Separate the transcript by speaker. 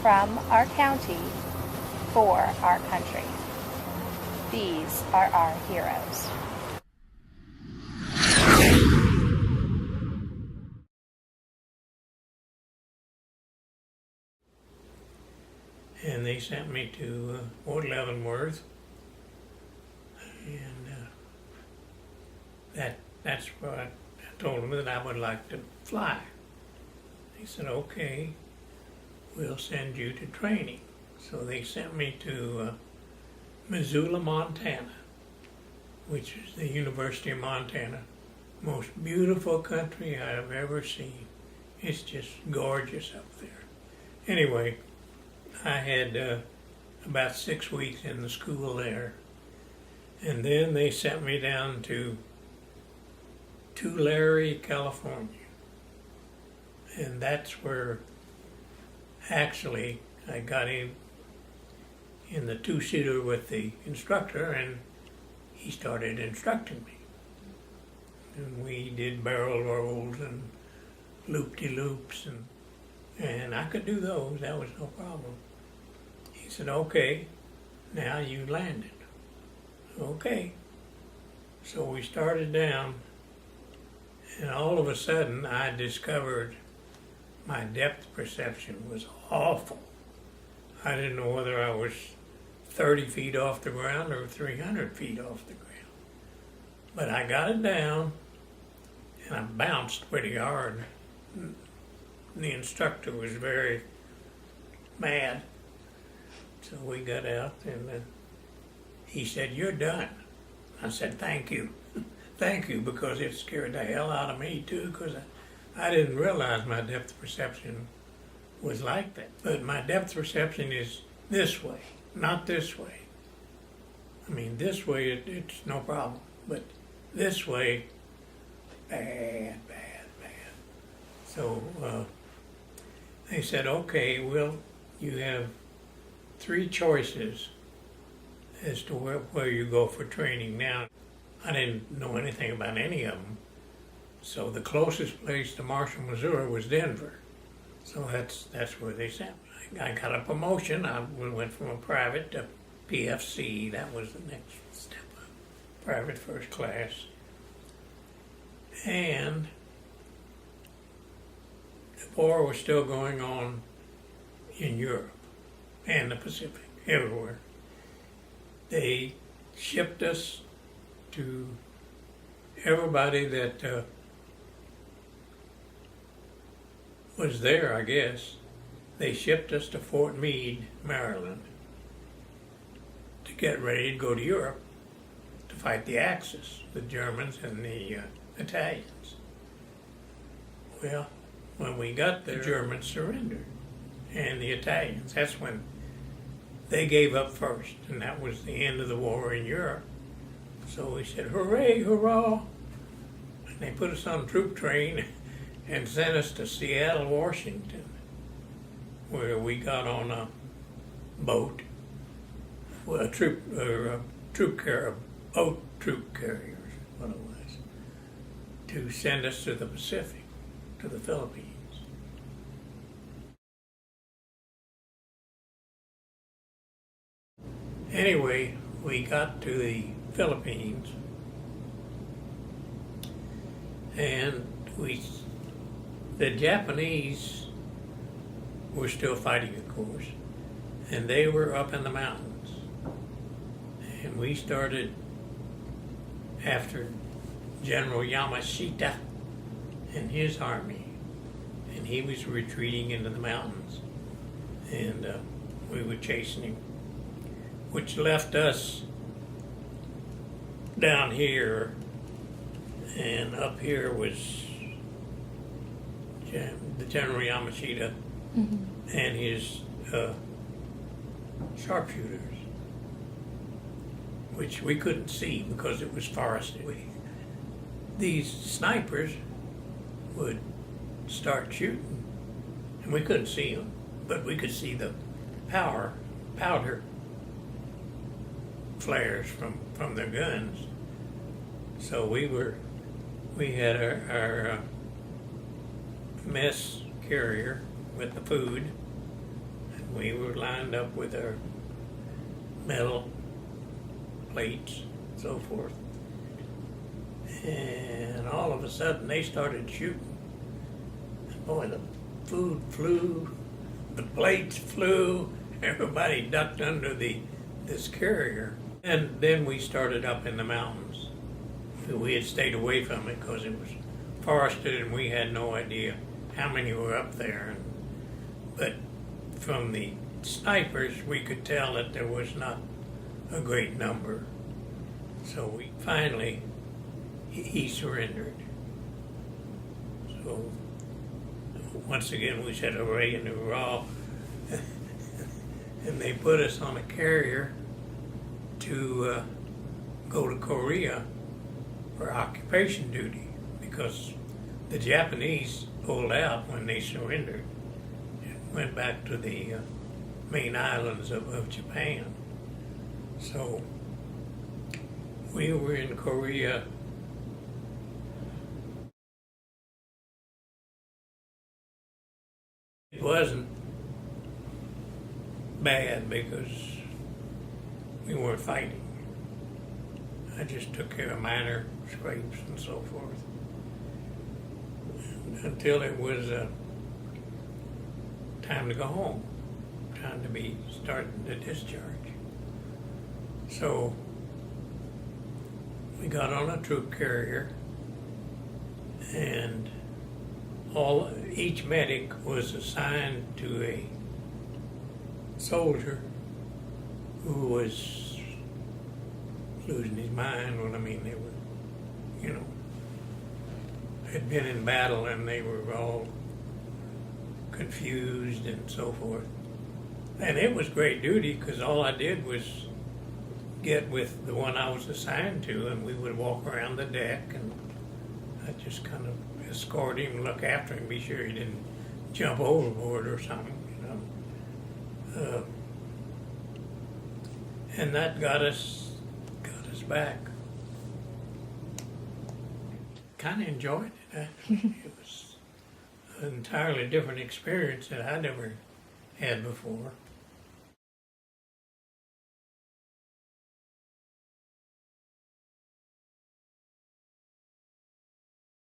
Speaker 1: from our county for our country. These are our heroes.
Speaker 2: And they sent me to Fort Leavenworth, and that's what I told them that I would like to fly. They said, okay, we'll send you to training. So they sent me to Missoula, Montana, which is the University of Montana. Most beautiful country I've ever seen. It's just gorgeous up there. Anyway, I had about 6 weeks in the school there. And then they sent me down to Tulare, California. And that's where actually I got in the two-seater with the instructor, and he started instructing me. And we did barrel rolls and loop-de-loops, and I could do those. That was no problem. He said, okay, now you landed. Okay. So we started down, and all of a sudden I discovered my depth perception was awful. I didn't know whether I was 30 feet off the ground or 300 feet off the ground. But I got it down, and I bounced pretty hard. The instructor was very mad. So we got out, and he said, you're done. I said, thank you. Thank you, because it scared the hell out of me, too, because I didn't realize my depth perception was like that. But my depth perception is this way, not this way. I mean, this way, it's no problem. But this way, bad. So they said, okay, well, you have 3 choices as to where you go for training. Now, I didn't know anything about any of them, so the closest place to Marshall, Missouri was Denver. So that's where they sent me. I got a promotion. We went from a private to PFC. That was the next step up, private first class. And the war was still going on in Europe and the Pacific, everywhere. They shipped us to everybody that was there, I guess. They shipped us to Fort Meade, Maryland, to get ready to go to Europe to fight the Axis, the Germans and the Italians. Well, when we got there, the Germans surrendered, and the Italians. That's when they gave up first, and that was the end of the war in Europe. So we said, hooray, hurrah! And they put us on a troop train and sent us to Seattle, Washington, where we got on a boat, well, boat troop carriers, what it was, to send us to the Pacific, to the Philippines. Anyway, we got to the Philippines, and the Japanese were still fighting, of course, and they were up in the mountains. And we started after General Yamashita and his army, and he was retreating into the mountains, and we were chasing him, which left us down here, and up here was the General Yamashita and his sharpshooters, which we couldn't see because it was forested. These snipers would start shooting, and we couldn't see them, but we could see the powder flares from their guns. So we had our mess carrier with the food, We were lined up with our metal plates, and so forth. And all of a sudden they started shooting. And boy, the food flew, the plates flew, everybody ducked under this carrier. And then we started up in the mountains. We had stayed away from it because it was forested and we had no idea how many were up there. But from the snipers, we could tell that there was not a great number. So we finally, he surrendered. So once again, we said hooray and hurrah. And they put us on a carrier to go to Korea for occupation duty because the Japanese pulled out when they surrendered and went back to the main islands of Japan. So we were in Korea. It wasn't bad because we weren't fighting. I just took care of minor scrapes and so forth until it was time to go home, time to be starting the discharge. So we got on a troop carrier, and each medic was assigned to a soldier who was losing his mind. Well, I mean, they were, had been in battle and they were all confused and so forth. And it was great duty because all I did was get with the one I was assigned to, and we would walk around the deck, and I'd just kind of escort him, look after him, be sure he didn't jump overboard or something, and that got us back. Kind of enjoyed it, actually. It was an entirely different experience that I'd ever had before.